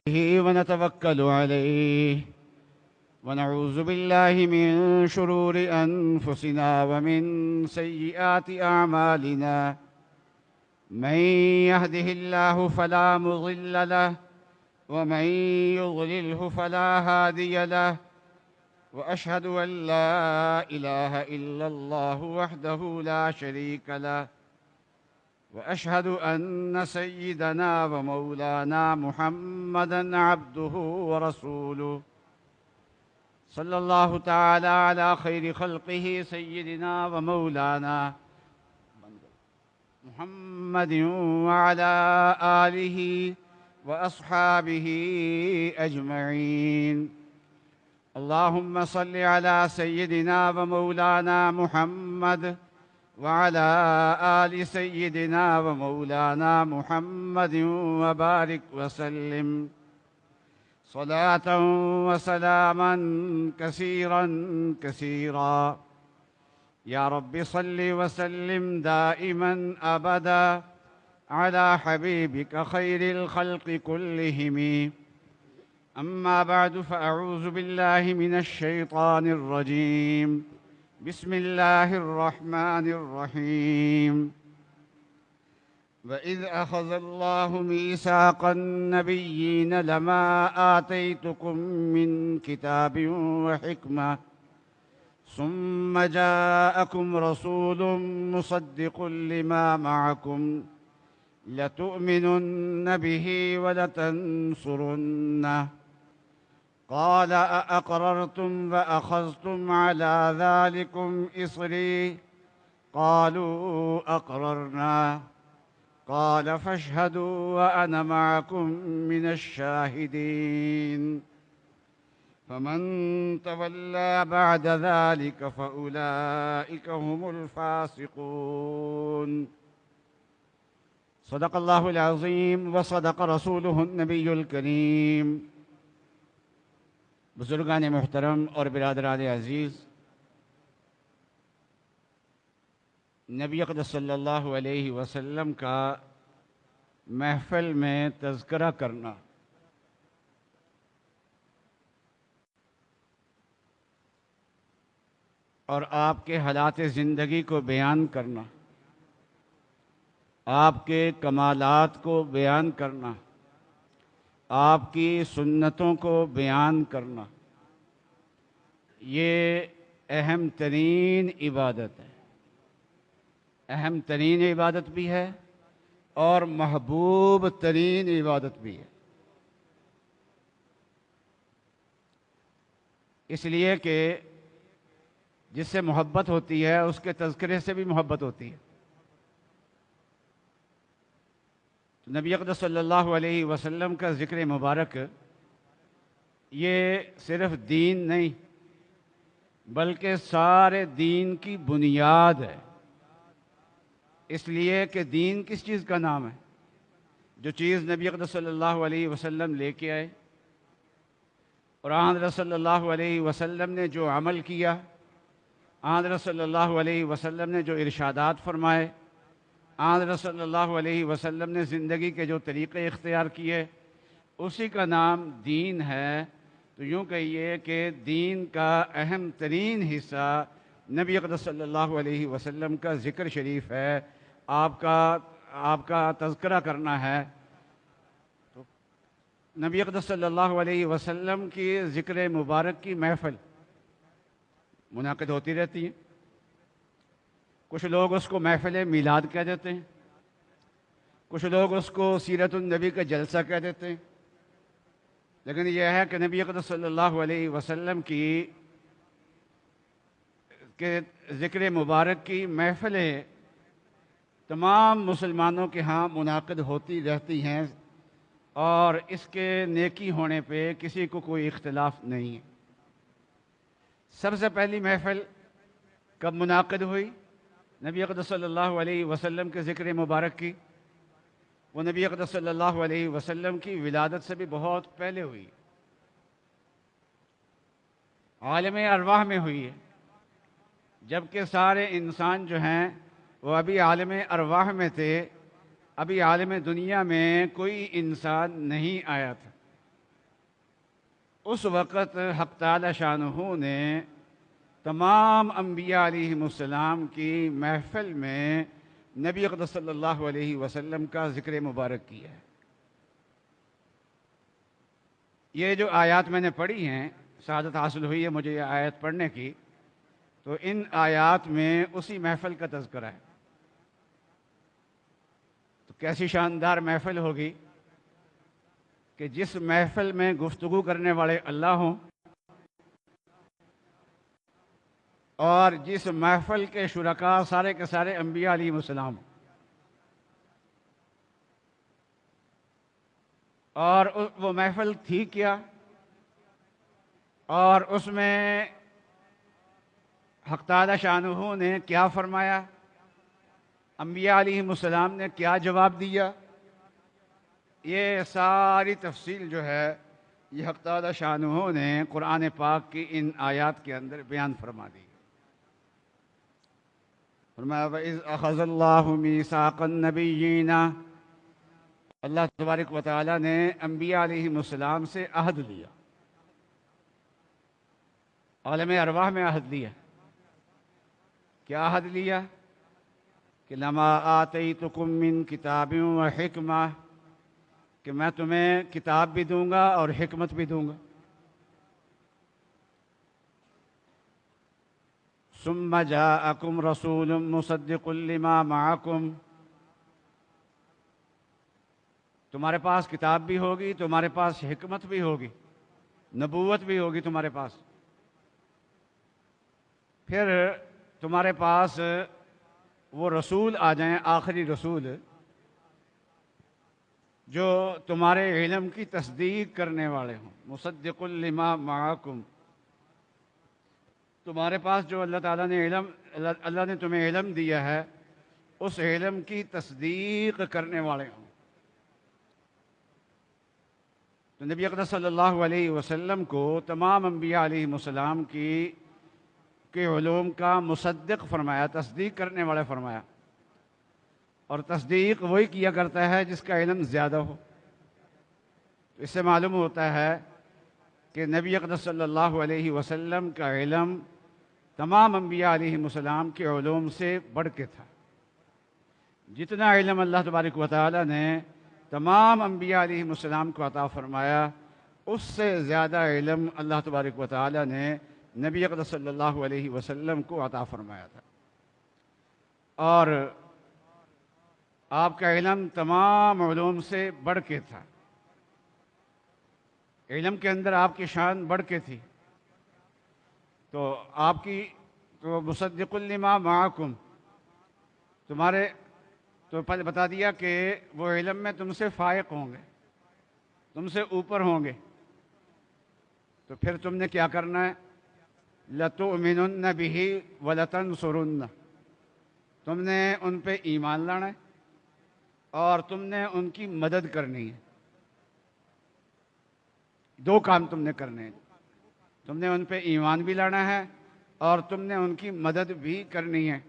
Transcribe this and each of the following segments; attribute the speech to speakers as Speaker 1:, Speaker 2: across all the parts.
Speaker 1: ونتوكل عليه ونعوذ بالله من شرور أنفسنا ومن سيئات أعمالنا من يهده الله فلا مضل له ومن يضلله فلا هادي له وأشهد أن لا إله إلا الله وحده لا شريك له وأشهد أن سيدنا ومولانا محمدًا عبده ورسوله صلى الله تعالى على خير خلقه سيدنا ومولانا محمد وعلى آله وأصحابه أجمعين. اللهم صل على سيدنا ومولانا محمد وعلى آل سيدنا ومولانا محمد وبارك وسلم صلاة وسلاما كثيرا كثيرا. يا رب صل وسلم دائما أبدا على حبيبك خير الخلق كلهم. أما بعد، فأعوذ بالله من الشيطان الرجيم. بسم الله الرحمن الرحيم. وإذ أخذ الله ميثاق النبيين لما آتيتكم من كتاب وحكمة ثم جاءكم رسول مصدق لما معكم لتؤمنن به ولتنصرنه قال أأقررتم وأخذتم على ذلكم إصري قالوا أقررنا قال فاشهدوا وأنا معكم من الشاهدين. فمن تولى بعد ذلك فأولئك هم الفاسقون. صدق الله العظيم وصدق رسوله النبي الكريم. بزرگان محترم اور برادران عزیز، نبی اقدس صلی اللہ علیہ وسلم کا محفل میں تذکرہ کرنا اور آپ کے حالات زندگی کو بیان کرنا، آپ کے کمالات کو بیان کرنا، آپ کی سنتوں کو بیان کرنا، یہ اہم ترین عبادت ہے. اہم ترین عبادت بھی ہے اور محبوب ترین عبادت بھی ہے. اس لیے کہ جس سے محبت ہوتی ہے اس کے تذکرے سے بھی محبت ہوتی ہے. نبی اقدس صلی اللہ علیہ وسلم کا ذکر مبارک یہ صرف دین نہیں بلکہ سارے دین کی بنیاد ہے. اس لیے کہ دین کس چیز کا نام ہے؟ جو چیز نبی اقدس صلی اللہ علیہ وسلم لے کے آئے، اور آن حضرت صلی اللہ علیہ وسلم نے جو عمل کیا، آن حضرت صلی اللہ علیہ وسلم نے جو ارشادات فرمائے، آن حضرت صلی اللہ علیہ وسلم نے زندگی کے جو طریقے اختیار کیے، اسی کا نام دین ہے. تو یوں کہیے کہ دین کا اہم ترین حصہ نبی اقدس صلی اللہ علیہ وسلم کا ذکر شریف ہے، آپ کا تذکرہ کرنا ہے. تو نبی اقدس صلی اللہ علیہ وسلم کی ذکر مبارک کی محفل منعقد ہوتی رہتی ہیں. کچھ لوگ اس کو محفل میلاد کہہ دیتے ہیں، کچھ لوگ اس کو سیرت النبی کا جلسہ کہہ دیتے ہیں. لیکن یہ ہے کہ نبی اقدس صلی اللہ علیہ وسلم کے ذکر مبارک کی محفلیں تمام مسلمانوں کے ہاں منعقد ہوتی رہتی ہیں، اور اس کے نیکی ہونے پہ کسی کو کوئی اختلاف نہیں ہے. سب سے پہلی محفل کب منعقد ہوئی نبی اقدس صلی اللہ علیہ وسلم کے ذکر مبارک کی؟ وہ نبی اقدس صلی اللہ علیہ وسلم کی ولادت سے بھی بہت پہلے ہوئی، عالم ارواح میں ہوئی ہے. جبکہ سارے انسان جو ہیں وہ ابھی عالم ارواح میں تھے، ابھی عالم دنیا میں کوئی انسان نہیں آیا تھا. اس وقت حق تعالی شانہ نے تمام انبیاء علیہم السلام کی محفل میں نبی اقدس صلی اللہ علیہ وسلم کا ذکر مبارک کیا ہے۔ یہ جو آیات میں نے پڑھی ہیں، سعادت حاصل ہوئی ہے مجھے یہ آیت پڑھنے کی، تو ان آیات میں اسی محفل کا تذکرہ ہے۔ تو کیسی شاندار محفل ہوگی کہ جس محفل میں گفتگو کرنے والے اللہ ہوں، اور جس محفل کے شرکاء سارے کے سارے انبیاء علیہ السلام، اور وہ محفل تھی کیا، اور اس میں حق تعالی شانہ نے کیا فرمایا، انبیاء علیہ السلام نے کیا جواب دیا، یہ ساری تفصیل جو ہے یہ حق تعالی شانہ نے قرآن پاک کی ان آیات کے اندر بیان فرما دی۔ فرمایا وَإِذْ أَخَذَ اللَّهُ مِيثَاقَ النَّبِيِّينَ، اللہ تبارک و تعالیٰ نے انبیاء علیہ السلام سے عہد لیا، عالم ارواح میں عہد لیا۔ کیا عہد لیا؟ کہ لَمَا آتَيْتُكُم مِّن كِتَابٍ وَحِكْمَةٍ، کہ میں تمہیں کتاب بھی دوں گا اور حکمت بھی دوں گا۔ ثُمَّ جَاءَكُمْ رَسُولٌ مُصَدِّقٌ لِّمَا مَعَكُمْ، تمہارے پاس کتاب بھی ہوگی، تمہارے پاس حکمت بھی ہوگی، نبوت بھی ہوگی تمہارے پاس، پھر تمہارے پاس وہ رسول آ جائیں، آخری رسول، جو تمہارے علم کی تصدیق کرنے والے ہوں۔ مصدق لما معکم، تمہارے پاس جو اللہ تعالیٰ نے اللہ نے تمہیں علم دیا ہے، اس علم کی تصدیق کرنے والے ہوں۔ تو نبی اقدس صلی اللہ علیہ وسلم کو تمام انبیاء علیہ السلام کے علوم کا مصدق فرمایا، تصدیق کرنے والے فرمایا، اور تصدیق وہی کیا کرتا ہے جس کا علم زیادہ ہو۔ اس سے معلوم ہوتا ہے کہ نبی اقدس صلی اللہ علیہ وسلم کا علم تمام انبیاء علیہ السلام کے علوم سے بڑھ کے تھا۔ جتنا علم اللہ تبارک و تعالیٰ نے تمام انبیاء علیہ السلام کو عطا فرمایا، اس سے زیادہ علم اللہ تبارک و تعالیٰ نے نبی اقدس صلی اللہ علیہ وسلم کو عطا فرمایا تھا، اور آپ کا علم تمام علوم سے بڑھ کے تھا۔ علم کے اندر آپ کی شان بڑھ کے تھی، تو آپ کی تو مصدق لما معکم، تمہارے تو پہلے بتا دیا کہ وہ علم میں تم سے فائق ہوں گے، تم سے اوپر ہوں گے، تو پھر تم نے کیا کرنا ہے؟ لَتُؤْمِنُنَّ بِهِ وَلَتَنْصُرُنَّ، تم نے ان پہ ایمان لانا ہے اور تم نے ان کی مدد کرنی ہے۔ دو کام تم نے کرنے ہیں، تم نے ان پہ ایمان بھی لانا ہے اور تم نے ان کی مدد بھی کرنی ہے۔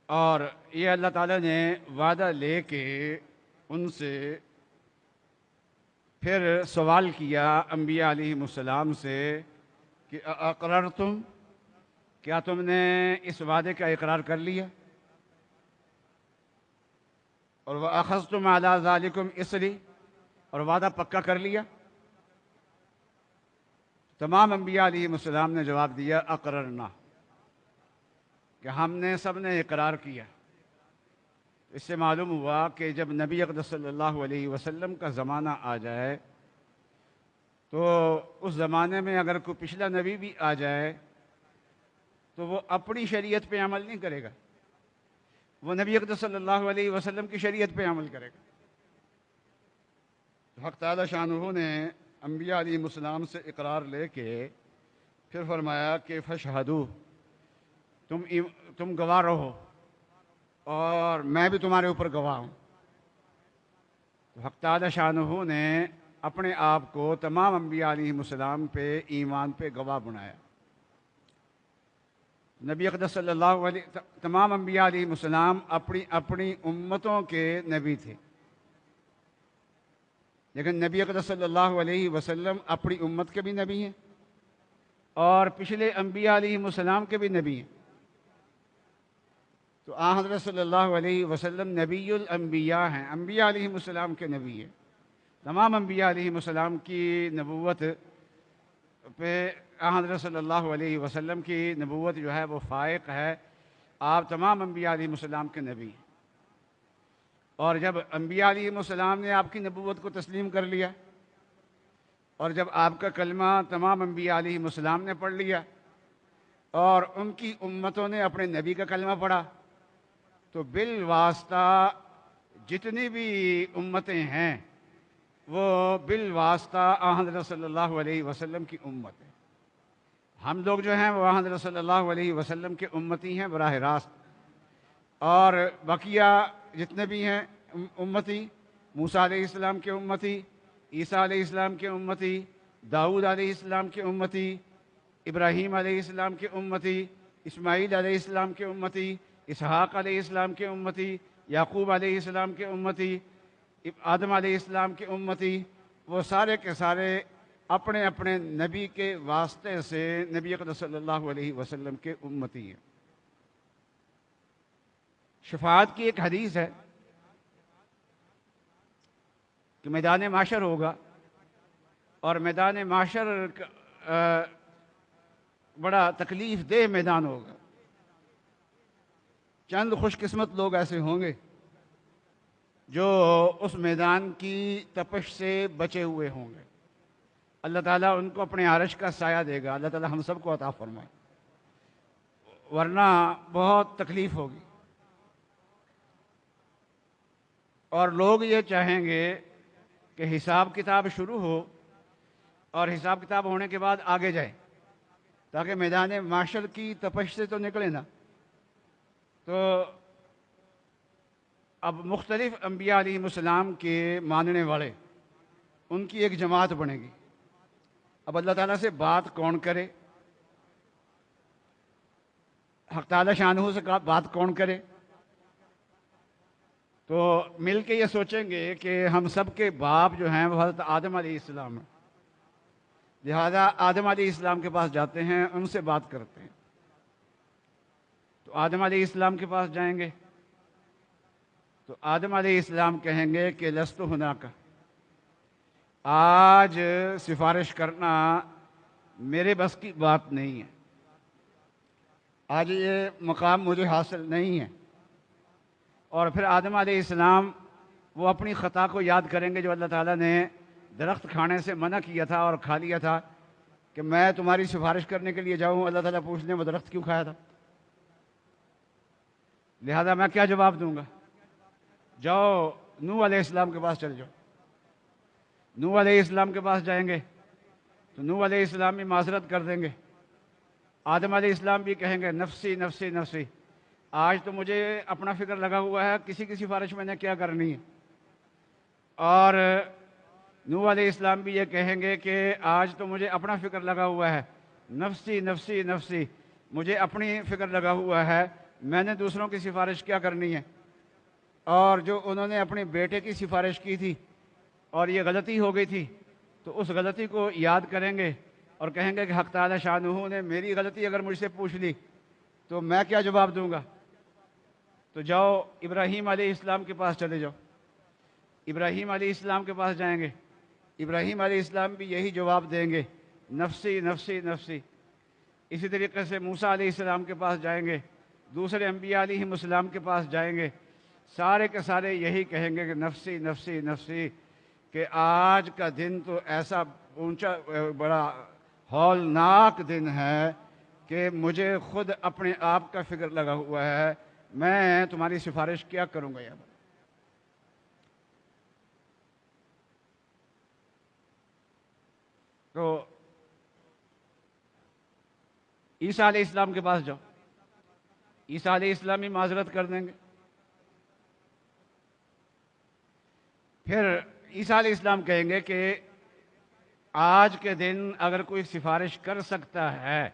Speaker 1: اور یہ اللہ تعالیٰ نے وعدہ لے کے ان سے پھر سوال کیا انبیاء علیہ السلام سے کہ اقررتم، کیا تم نے اس وعدے کا اقرار کر لیا؟ اور وَأَخَذْتُمْ عَلَىٰ ذَلِكُمْ إِصْرِي، اور وعدہ پکا کر لیا؟ تمام انبیاء علیہ السلام نے جواب دیا اقررنا، کہ ہم نے سب نے اقرار کیا۔ اس سے معلوم ہوا کہ جب نبی اقدس صلی اللہ علیہ وسلم کا زمانہ آ جائے تو اس زمانے میں اگر کوئی پچھلا نبی بھی آ جائے تو وہ اپنی شریعت پہ عمل نہیں کرے گا، وہ نبی اقدس صلی اللہ علیہ وسلم کی شریعت پہ عمل کرے گا۔ حق تعالی شانہ نے انبیاء علیہ السلام سے اقرار لے کے پھر فرمایا کہ فشہدو، تم گواہ رہو اور میں بھی تمہارے اوپر گواہ ہوں۔ تو حق تعالی شانہ نے اپنے آپ کو تمام انبیاء علیہ السلام پہ ایمان پہ گواہ بنایا۔ نبی اقدس صلی اللہ علیہ تمام انبیاء علیہ السلام اپنی امتوں کے نبی تھے، لیکن نبی اکرم صلی اللہ علیہ وسلم اپنی امت کے بھی نبی ہیں اور پچھلے انبیاء علیہ السلام کے بھی نبی ہیں۔ تو آن حضرت صلی اللہ علیہ وسلم نبی الانبیاء ہیں، انبیاء علیہ السلام کے نبی ہیں۔ تمام انبیاء علیہ السلام کی نبوت پہ آن حضرت صلی اللہ علیہ وسلم کی نبوت جو ہے وہ فائق ہے۔ آپ تمام انبیاء علیہ السلام کے نبی ہیں، اور جب انبیاء علیہ السلام نے آپ کی نبوت کو تسلیم کر لیا، اور جب آپ کا کلمہ تمام انبیاء علیہ السلام نے پڑھ لیا اور ان کی امتوں نے اپنے نبی کا کلمہ پڑھا، تو بالواسطہ جتنی بھی امتیں ہیں وہ بالواسطہ آن حضرت صلی اللہ علیہ وسلم کی امت ہے۔ ہم لوگ جو ہیں وہ آن حضرت صلی اللہ علیہ وسلم کے امتی ہیں براہ راست، اور بقیہ جتنے بھی ہیں امتی، موسیٰ علیہ السلام کے امتی، عیسیٰ علیہ السلام کے امتی، داؤد علیہ السلام کے امتی، ابراہیم علیہ السلام کے امتی، اسماعیل علیہ السلام کے امتی، اسحاق علیہ السلام کے امتی، یعقوب علیہ السلام کے امتی، آدم علیہ السلام کے امتی، وہ سارے کے سارے اپنے اپنے نبی کے واسطے سے نبی اکرم صلی اللہ علیہ وسلم کے امتی ہیں۔ شفاعت کی ایک حدیث ہے کہ میدان معاشر ہوگا، اور میدان معاشر بڑا تکلیف دہ میدان ہوگا۔ چند خوش قسمت لوگ ایسے ہوں گے جو اس میدان کی تپش سے بچے ہوئے ہوں گے۔ اللہ تعالیٰ ان کو اپنے عرش کا سایہ دے گا، اللہ تعالیٰ ہم سب کو عطا فرمائے، ورنہ بہت تکلیف ہوگی۔ اور لوگ یہ چاہیں گے کہ حساب کتاب شروع ہو، اور حساب کتاب ہونے کے بعد آگے جائیں، تاکہ میدان معاشر کی تپش سے تو نکلے نا۔ تو اب مختلف انبیاء علیہ السلام کے ماننے والے، ان کی ایک جماعت بنے گی۔ اب اللہ تعالیٰ سے بات کون کرے؟ حق تعالیٰ شانہ سے بات کون کرے؟ تو مل کے یہ سوچیں گے کہ ہم سب کے باپ جو ہیں وہ حضرت آدم علیہ السلام ہیں، لہذا آدم علیہ السلام کے پاس جاتے ہیں، ان سے بات کرتے ہیں۔ تو آدم علیہ السلام کے پاس جائیں گے تو آدم علیہ السلام کہیں گے کہ لست ہناک، آج سفارش کرنا میرے بس کی بات نہیں ہے، آج یہ مقام مجھے حاصل نہیں ہے۔ اور پھر آدم علیہ السلام وہ اپنی خطا کو یاد کریں گے جو اللہ تعالیٰ نے درخت کھانے سے منع کیا تھا اور کھا لیا تھا، کہ میں تمہاری سفارش کرنے کے لیے جاؤں، اللہ تعالیٰ پوچھ لیں وہ درخت کیوں کھایا تھا، لہذا میں کیا جواب دوں گا؟ جاؤ نوح علیہ السلام کے پاس چل جاؤ۔ نوح علیہ السلام کے پاس جائیں گے تو نوح علیہ السلام بھی معذرت کر دیں گے، آدم علیہ السلام بھی کہیں گے نفسی نفسی نفسی، آج تو مجھے اپنا فکر لگا ہوا ہے، کسی کی سفارش میں نے کیا کرنی ہے۔ اور نوح علیہ السلام بھی یہ کہیں گے کہ آج تو مجھے اپنا فکر لگا ہوا ہے، نفسی نفسی نفسی، مجھے اپنی فکر لگا ہوا ہے، میں نے دوسروں کی سفارش کیا کرنی ہے۔ اور جو انہوں نے اپنے بیٹے کی سفارش کی تھی اور یہ غلطی ہو گئی تھی، تو اس غلطی کو یاد کریں گے اور کہیں گے کہ حق تعالی شانہ نے میری غلطی اگر مجھ سے پوچھ لی تو میں کیا جواب دوں گا؟ تو جاؤ ابراہیم علیہ السلام کے پاس چلے جاؤ۔ ابراہیم علیہ السلام کے پاس جائیں گے، ابراہیم علیہ السلام بھی یہی جواب دیں گے، نفسی نفسی نفسی۔ اسی طریقے سے موسیٰ علیہ السلام کے پاس جائیں گے، دوسرے انبیاء علیہ السلام کے پاس جائیں گے، سارے کے سارے یہی کہیں گے کہ نفسی نفسی نفسی، کہ آج کا دن تو ایسا اونچا بڑا ہولناک دن ہے کہ مجھے خود اپنے آپ کا فکر لگا ہوا ہے، میں تمہاری سفارش کیا کروں گا یار۔ تو عیسیٰ علیہ السلام کے پاس جاؤ، عیسیٰ علیہ السلام بھی معذرت کر دیں گے۔ پھر عیسیٰ علیہ السلام کہیں گے کہ آج کے دن اگر کوئی سفارش کر سکتا ہے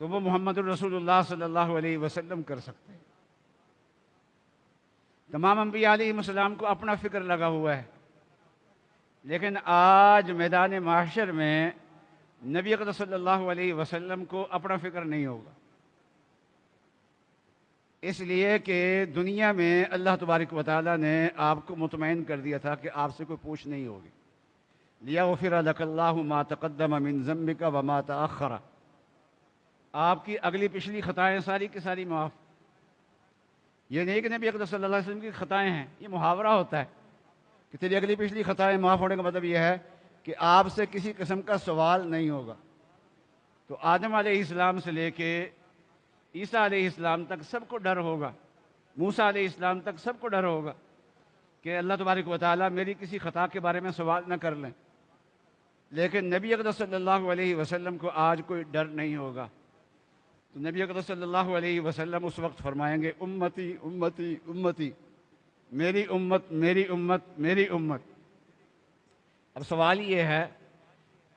Speaker 1: تو وہ محمد الرسول اللہ صلی اللہ علیہ وسلم کر سکتے ہیں۔ تمام انبیاء علیہ السلام کو اپنا فکر لگا ہوا ہے، لیکن آج میدان محشر میں نبی اکرم صلی اللہ علیہ وسلم کو اپنا فکر نہیں ہوگا، اس لیے کہ دنیا میں اللہ تبارک و تعالیٰ نے آپ کو مطمئن کر دیا تھا کہ آپ سے کوئی پوچھ نہیں ہوگی۔ لِيَغْفِرَ لَكَ اللَّهُ مَا تَقَدَّمَ مِن ذَنبِكَ وَمَا تَأَخَّرَ، آپ کی اگلی پچھلی خطائیں ساری کی ساری معاف۔ یہ نہیں کہ نبی اکرم صلی اللہ علیہ وسلم کی خطائیں ہیں، یہ محاورہ ہوتا ہے کہ تیری اگلی پچھلی خطائیں معاف ہونے کا مطلب یہ ہے کہ آپ سے کسی قسم کا سوال نہیں ہوگا۔ تو آدم علیہ السلام سے لے کے عیسیٰ علیہ السلام تک سب کو ڈر ہوگا، موسیٰ علیہ السلام تک سب کو ڈر ہوگا کہ اللہ تبارک و تعالیٰ میری کسی خطا کے بارے میں سوال نہ کر لیں۔ لیکن نبی اکرم صلی اللہ علیہ وسلم کو آج کوئی ڈر نہیں ہوگا۔ تو نبی اکرم صلی اللہ علیہ وسلم اس وقت فرمائیں گے امتی امتی امتی، میری امت میری امت میری امت۔ اب سوال یہ ہے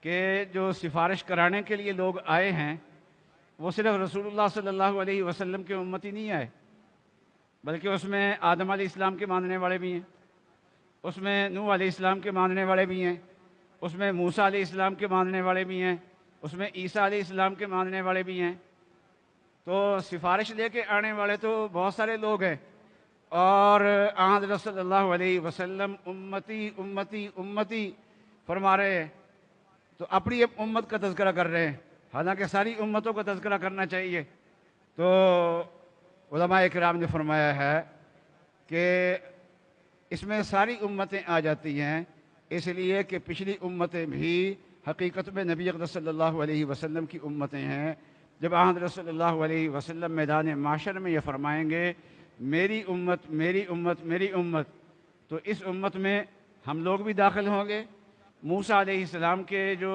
Speaker 1: کہ جو سفارش کرانے کے لیے لوگ آئے ہیں وہ صرف رسول اللہ صلی اللہ علیہ وسلم کے امتی نہیں آئے، بلکہ اس میں آدم علیہ السلام کے ماننے والے بھی ہیں، اس میں نوح علیہ السلام کے ماننے والے بھی ہیں، اس میں موسیٰ علیہ السلام کے ماننے والے بھی ہیں، اس میں عیسیٰ علیہ السلام کے ماننے والے بھی ہیں۔ تو سفارش لے کے آنے والے تو بہت سارے لوگ ہیں، اور حضرت صلی اللہ علیہ وسلم امتی امتی امتی فرما رہے ہیں، تو اپنی امت کا تذکرہ کر رہے ہیں، حالانکہ ساری امتوں کا تذکرہ کرنا چاہیے۔ تو علماء کرام نے فرمایا ہے کہ اس میں ساری امتیں آ جاتی ہیں، اس لیے کہ پچھلی امتیں بھی حقیقت میں نبی اکرم صلی اللہ علیہ وسلم کی امتیں ہیں۔ جب حضرت صلی اللہ علیہ وسلم میدان معاشر میں یہ فرمائیں گے میری امت میری امت میری امت، تو اس امت میں ہم لوگ بھی داخل ہوں گے، موسیٰ علیہ السلام کے جو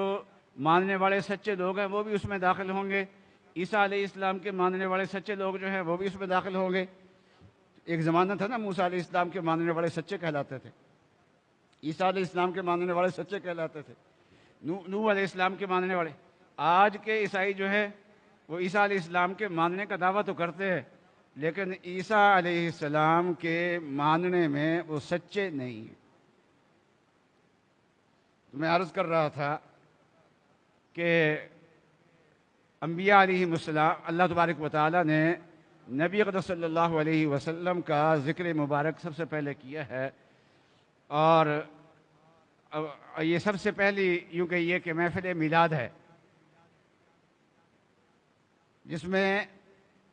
Speaker 1: ماننے والے سچے لوگ ہیں وہ بھی اس میں داخل ہوں گے، عیسیٰ علیہ السلام کے ماننے والے سچے لوگ جو ہیں وہ بھی اس میں داخل ہوں گے۔ ایک زمانہ تھا نا موسیٰ علیہ السلام کے ماننے والے سچے کہلاتے تھے، عیسیٰ علیہ السلام کے ماننے والے سچے کہلاتے تھے، نوح علیہ السلام کے ماننے والے۔ آج کے عیسائی جو ہے وہ عیسیٰ علیہ السلام کے ماننے کا دعویٰ تو کرتے ہیں، لیکن عیسیٰ علیہ السلام کے ماننے میں وہ سچے نہیں ہیں۔ تو میں عرض کر رہا تھا کہ انبیاء علیہ السلام اللہ تبارک و تعالیٰ نے نبی اکرم صلی اللہ علیہ وسلم کا ذکر مبارک سب سے پہلے کیا ہے، اور یہ سب سے پہلی یوں کہیے کہ محفل میلاد ہے جس میں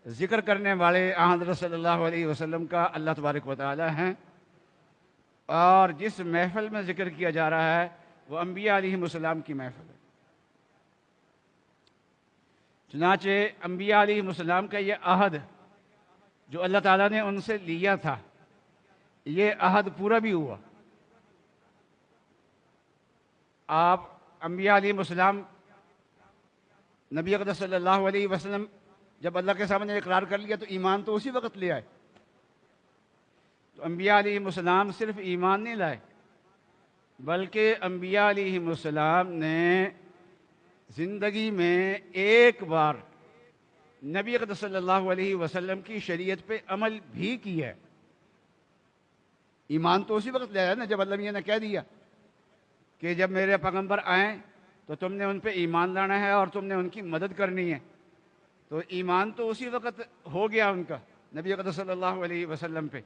Speaker 1: ذکر کرنے والے حضرت صلی اللہ علیہ وسلم کا اللہ تبارک و تعالیٰ ہیں، اور جس محفل میں ذکر کیا جا رہا ہے وہ انبیاء علیہ السلام کی محفل ہے۔ چنانچہ انبیاء علیہ السلام کا یہ عہد جو اللہ تعالیٰ نے ان سے لیا تھا، یہ عہد پورا بھی ہوا۔ آپ انبیاء علیہ السلام نبی اکرم صلی اللہ علیہ وسلم جب اللہ کے سامنے اقرار کر لیا تو ایمان تو اسی وقت لے آئے۔ تو انبیاء علیہ السلام صرف ایمان نہیں لائے، بلکہ انبیاء علیہ السلام نے زندگی میں ایک بار نبی اکرم صلی اللہ علیہ وسلم کی شریعت پہ عمل بھی کیا ہے۔ ایمان تو اسی وقت لے آیا نا جب اللہ میاں نے کہہ دیا کہ جب میرے پیغمبر آئیں تو تم نے ان پہ ایمان لانا ہے اور تم نے ان کی مدد کرنی ہے۔ تو ایمان تو اسی وقت ہو گیا ان کا نبی اکرم صلی اللہ علیہ وسلم پہ،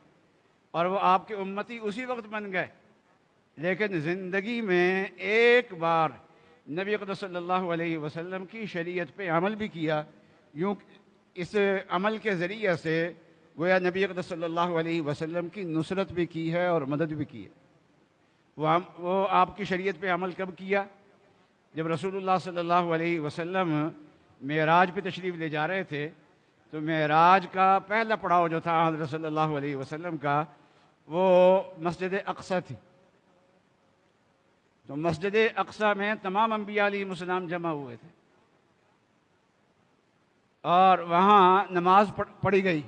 Speaker 1: اور وہ آپ کے امتی اسی وقت بن گئے۔ لیکن زندگی میں ایک بار نبی اکرم صلی اللہ علیہ وسلم کی شریعت پہ عمل بھی کیا، یوں اس عمل کے ذریعے سے گویا نبی اکرم صلی اللہ علیہ وسلم کی نصرت بھی کی ہے اور مدد بھی کی ہے۔ وہ آپ کی شریعت پہ عمل کب کیا؟ جب رسول اللہ صلی اللہ علیہ وسلم معراج پہ تشریف لے جا رہے تھے تو معراج کا پہلا پڑاؤ جو تھا حضرت صلی اللہ علیہ وسلم کا وہ مسجد اقصی تھی۔ تو مسجد اقصی میں تمام انبیاء علیہ السلام جمع ہوئے تھے، اور وہاں نماز پڑھی گئی،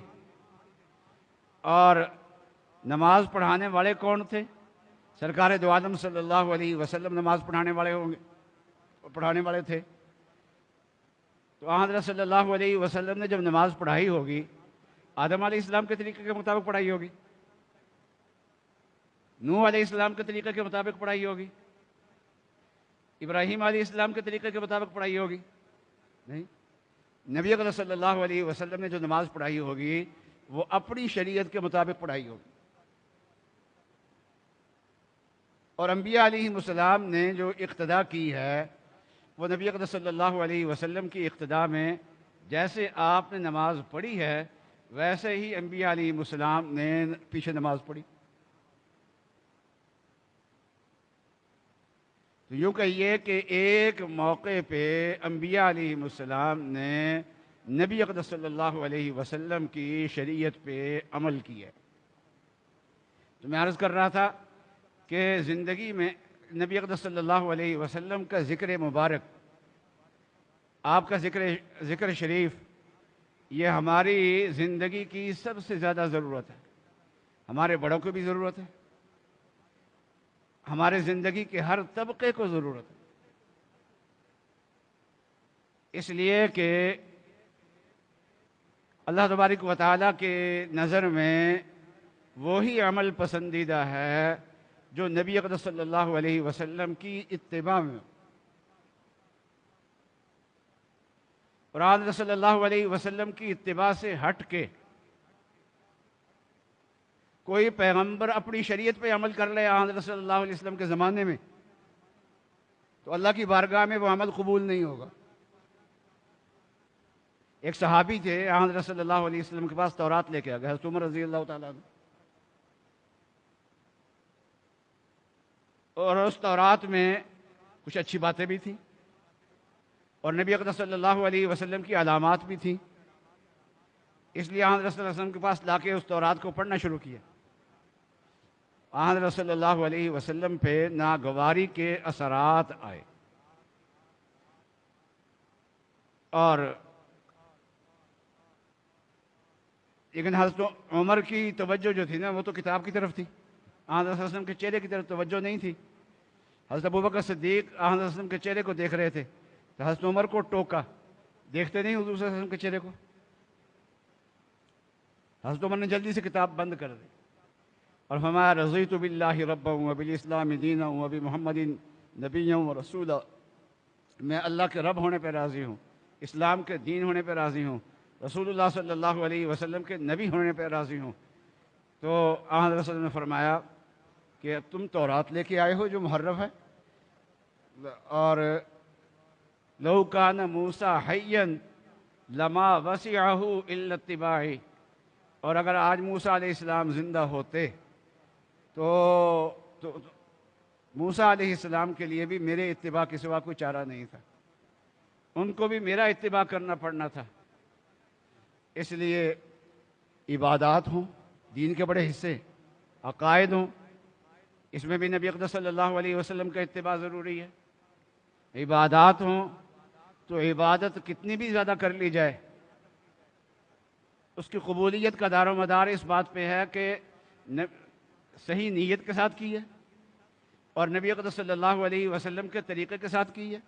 Speaker 1: اور نماز پڑھانے والے کون تھے؟ سرکار دو عالم صلی اللہ علیہ وسلم نماز پڑھانے والے تھے۔ تو حضرت صلی اللہ علیہ وسلم نے جب نماز پڑھائی ہوگی آدم علیہ السلام کے طریقے کے مطابق پڑھائی ہوگی، نوح علیہ السلام کے طریقے کے مطابق پڑھائی ہوگی، ابراہیم علیہ السلام کے طریقے کے مطابق پڑھائی ہوگی؟ نہیں۔ نبی اکرم صلی اللہ علیہ وسلم نے جو نماز پڑھائی ہوگی وہ اپنی شریعت کے مطابق پڑھائی ہوگی، اور انبیاء علیہ السلام نے جو اقتداء کی ہے وہ نبی اکرم صلی اللہ علیہ وسلم کی اقتداء میں جیسے آپ نے نماز پڑھی ہے ویسے ہی انبیاء علیہ السلام نے پیچھے نماز پڑھی۔ تو یوں کہیے کہ ایک موقع پہ انبیاء علیہ السلام نے نبی اقدس صلی اللہ علیہ وسلم کی شریعت پہ عمل کیا۔ تو میں عرض کر رہا تھا کہ زندگی میں نبی اقدس صلی اللہ علیہ وسلم کا ذکر مبارک، آپ کا ذکر شریف، یہ ہماری زندگی کی سب سے زیادہ ضرورت ہے۔ ہمارے بڑوں کو بھی ضرورت ہے، ہمارے زندگی کے ہر طبقے کو ضرورت ہے، اس لیے کہ اللہ تبارک و تعالیٰ کے نظر میں وہی عمل پسندیدہ ہے جو نبی اقدس صلی اللہ علیہ وسلم کی اتباع میں، اور آن صلی اللہ علیہ وسلم کی اتباع سے ہٹ کے کوئی پیغمبر اپنی شریعت پہ عمل کر لے آن صلی اللہ علیہ وسلم کے زمانے میں تو اللہ کی بارگاہ میں وہ عمل قبول نہیں ہوگا۔ ایک صحابی تھے، آن صلی اللہ علیہ وسلم کے پاس تورات لے کے آ گئے، حضرت عمر رضی اللہ تعالیٰ عنہ، اور اس تورات میں کچھ اچھی باتیں بھی تھیں اور نبی اقدس صلی اللہ علیہ وسلم کی علامات بھی تھیں، اس لیے آن صلی اللہ علیہ وسلم کے پاس لا کے اس تورات کو پڑھنا شروع کیا۔ آن صلی اللہ علیہ وسلم پہ ناگواری کے اثرات آئے، اور لیکن حضرت عمر کی توجہ جو تھی نا وہ تو کتاب کی طرف تھی، آن صلی اللہ علیہ وسلم کے چہرے کی طرف توجہ نہیں تھی۔ حضرت ابوبکر صدیق آن صلی اللہ علیہ وسلم کے چہرے کو دیکھ رہے تھے تو حضرت عمر کو ٹوکا، دیکھتے نہیں حضور صلی اللہ علیہ وسلم کے چہرے کو۔ حضرت عمر نے جلدی سے کتاب بند کر دی اور فرمایا رضیت باللہ ربا وبالاسلام دینا وبمحمد نبیا ورسولا، میں اللہ کے رب ہونے پہ راضی ہوں، اسلام کے دین ہونے پہ راضی ہوں، رسول اللہ صلی اللہ علیہ وسلم کے نبی ہونے پہ راضی ہوں۔ تو آن رسول نے فرمایا کہ تم تورات لے کے آئے ہو جو محرف ہے، اور لو کان موسیٰ حیا لما وسعہ الا اتباعی، اور اگر آج موسیٰ علیہ السلام زندہ ہوتے تو موسیٰ علیہ السلام کے لیے بھی میرے اتباع کے سوا کوئی چارہ نہیں تھا، ان کو بھی میرا اتباع کرنا پڑنا تھا۔ اس لیے عبادات ہوں، دین کے بڑے حصے، عقائد ہوں، اس میں بھی نبی اقدس صلی اللہ علیہ وسلم کا اتباع ضروری ہے۔ عبادات ہوں تو عبادت کتنی بھی زیادہ کر لی جائے اس کی قبولیت کا دار و مدار اس بات پہ ہے کہ صحیح نیت کے ساتھ کی ہے اور نبی اقدس صلی اللہ علیہ وسلم کے طریقے کے ساتھ کی ہے۔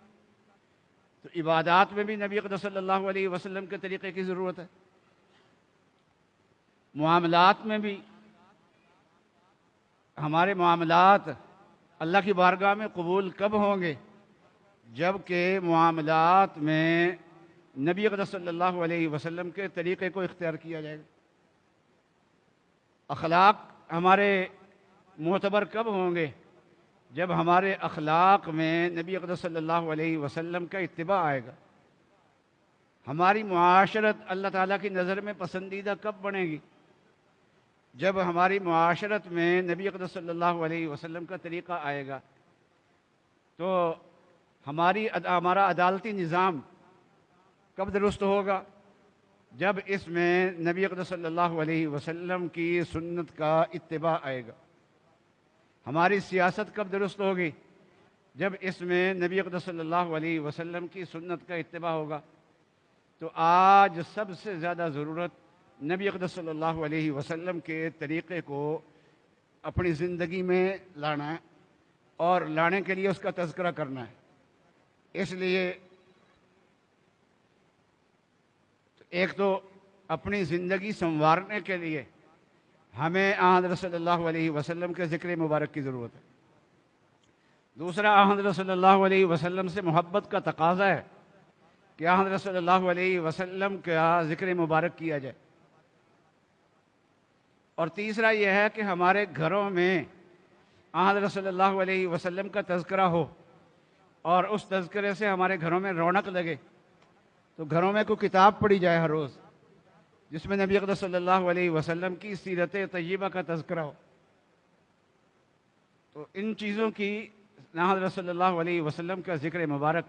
Speaker 1: تو عبادات میں بھی نبی اقدس صلی اللہ علیہ وسلم کے طریقے کی ضرورت ہے، معاملات میں بھی ہمارے معاملات اللہ کی بارگاہ میں قبول کب ہوں گے؟ جب کہ معاملات میں نبی اقدس صلی اللہ علیہ وسلم کے طریقے کو اختیار کیا جائے گا۔ اخلاق ہمارے معتبر کب ہوں گے؟ جب ہمارے اخلاق میں نبی اقدس صلی اللہ علیہ وسلم کا اتباع آئے گا۔ ہماری معاشرت اللہ تعالیٰ کی نظر میں پسندیدہ کب بنے گی؟ جب ہماری معاشرت میں نبی اقدس صلی اللہ علیہ وسلم کا طریقہ آئے گا۔ تو ہمارا عدالتی نظام کب درست ہوگا؟ جب اس میں نبی اقدس صلی اللہ علیہ وسلم کی سنت کا اتباع آئے گا۔ ہماری سیاست کب درست ہوگی؟ جب اس میں نبی اقدس صلی اللہ علیہ وسلم کی سنت کا اتباع ہوگا۔ تو آج سب سے زیادہ ضرورت نبی اقدس صلی اللہ علیہ وسلم کے طریقے کو اپنی زندگی میں لانا ہے، اور لانے کے لیے اس کا تذکرہ کرنا ہے۔ اس لیے ایک تو اپنی زندگی سنوارنے کے لیے ہمیں آن صلی اللہ علیہ وسلم کے ذکر مبارک کی ضرورت ہے، دوسرا حضرت صلی اللہ علیہ وسلم سے محبت کا تقاضا ہے کہ حضرت صلی اللہ علیہ وسلم کا ذکر مبارک کیا جائے. اور تیسرا یہ ہے کہ ہمارے گھروں میں حضرت صلی اللہ علیہ وسلم کا تذکرہ ہو اور اس تذکرے سے ہمارے گھروں میں رونق لگے. تو گھروں میں کوئی کتاب پڑھی جائے ہر روز جس میں نبی اقدس صلی اللہ علیہ وسلم کی سیرت طیبہ کا تذکرہ ہو. تو ان چیزوں کی حضرت صلی اللہ علیہ وسلم کا ذکر مبارک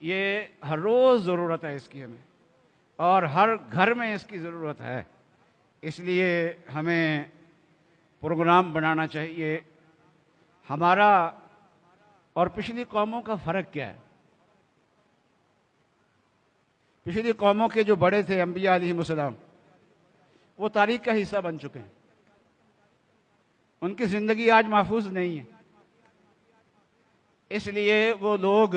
Speaker 1: یہ ہر روز ضرورت ہے اس کی ہمیں، اور ہر گھر میں اس کی ضرورت ہے. اس لیے ہمیں پروگرام بنانا چاہیے. ہمارا اور پچھلی قوموں کا فرق کیا ہے؟ پچھلی قوموں کے جو بڑے تھے انبیاء علیہ السلام، وہ تاریخ کا حصہ بن چکے ہیں. ان کی زندگی آج محفوظ نہیں ہے. اس لیے وہ لوگ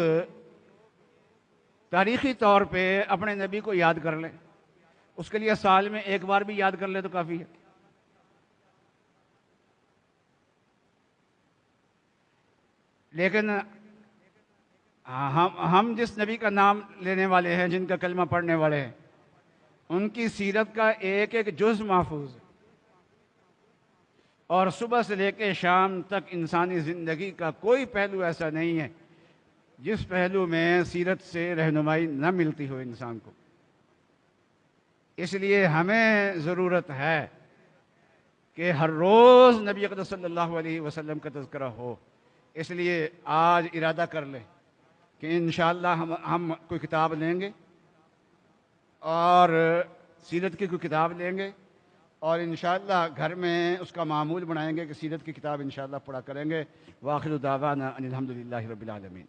Speaker 1: تاریخی طور پہ اپنے نبی کو یاد کر لیں. اس کے لیے سال میں ایک بار بھی یاد کر لیں تو کافی ہے. لیکن ہم جس نبی کا نام لینے والے ہیں، جن کا کلمہ پڑھنے والے ہیں، ان کی سیرت کا ایک ایک جز محفوظ ہے. اور صبح سے لے کے شام تک انسانی زندگی کا کوئی پہلو ایسا نہیں ہے جس پہلو میں سیرت سے رہنمائی نہ ملتی ہو انسان کو. اس لیے ہمیں ضرورت ہے کہ ہر روز نبی اقدس صلی اللہ علیہ وسلم کا تذکرہ ہو. اس لیے آج ارادہ کر لیں کہ انشاءاللہ ہم کوئی کتاب لیں گے اور سیرت کی کوئی کتاب لیں گے، اور انشاءاللہ گھر میں اس کا معمول بنائیں گے کہ سیرت کی کتاب انشاءاللہ پڑھا کریں گے. وآخر دعوانا ان الحمدللہ رب العالمین.